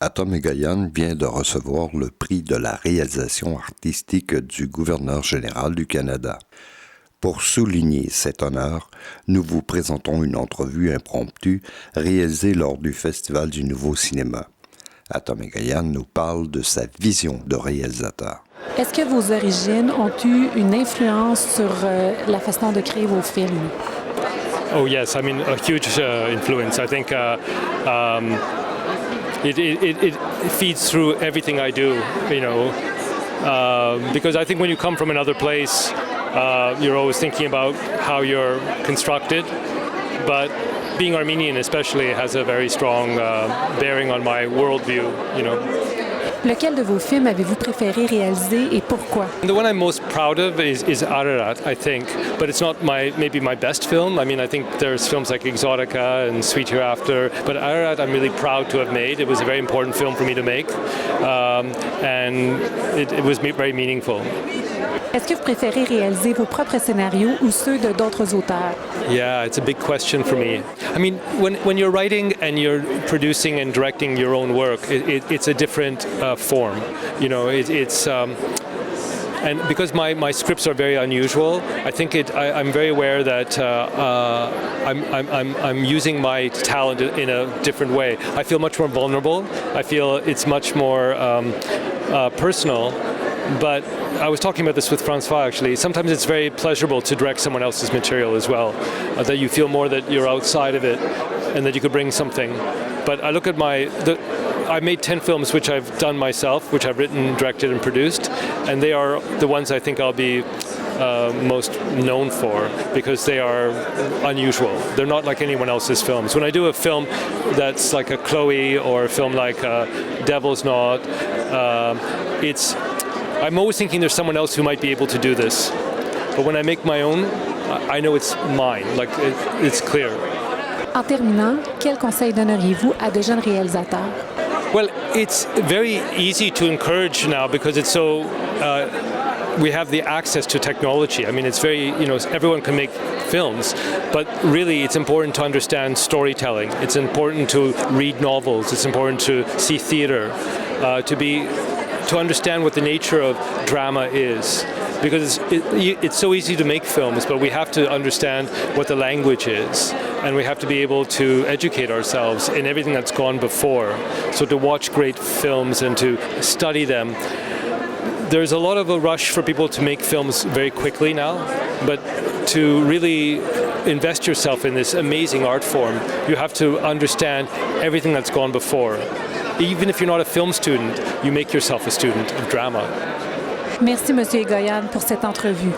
Atom Egoyan vient de recevoir le prix de la réalisation artistique du gouverneur général du Canada. Pour souligner cet honneur, nous vous présentons une entrevue impromptue réalisée lors du Festival du nouveau cinéma. Atom Egoyan nous parle de sa vision de réalisateur. Est-ce que vos origines ont eu une influence sur la façon de créer vos films? Oh yes, I mean a huge influence. I think it feeds through everything I do, you know, because I think when you come from another place, you're always thinking about how you're constructed, but being Armenian especially has a very strong bearing on my worldview, you know. Lequel de vos films avez-vous préféré réaliser et pourquoi? The one I'm most proud of is Ararat, I think, but it's not maybe my best film. I mean, I think there's films like Exotica and Sweet Hereafter, but Ararat I'm really proud to have made. It was a very important film for me to make, and it was very meaningful. Est-ce que vous préférez réaliser vos propres scénarios ou ceux de d'autres auteurs? Yeah, it's a big question for me. I mean, when you're writing and you're producing and directing your own work, it's a different form. You know, it's and because my scripts are very unusual, I think I'm very aware that I'm using my talent in a different way. I feel much more vulnerable. I feel it's much more personal. But I was talking about this with Francois actually. Sometimes it's very pleasurable to direct someone else's material as well, that you feel more that you're outside of it and that you could bring something. But I look at I made 10 films which I've done myself, which I've written, directed and produced, and they are the ones I think I'll be most known for because they are unusual. They're not like anyone else's films. When I do a film that's like a Chloe or a film like Devil's Knot, I'm always thinking there's someone else who might be able to do this. But when I make my own, I know it's mine, like it's clear. En terminant, quel conseil donneriez-vous à de jeunes réalisateurs? Well, it's very easy to encourage now because it's so, we have the access to technology. I mean, it's very, you know, everyone can make films, but really it's important to understand storytelling. It's important to read novels. It's important to see theater, to understand what the nature of drama is. Because it's so easy to make films, but we have to understand what the language is. And we have to be able to educate ourselves in everything that's gone before. So to watch great films and to study them. There's a lot of a rush for people to make films very quickly now, but to really invest yourself in this amazing art form, you have to understand everything that's gone before. Even if you're not a film student, you make yourself a student of drama. Merci, M. Egoyan, pour cette entrevue.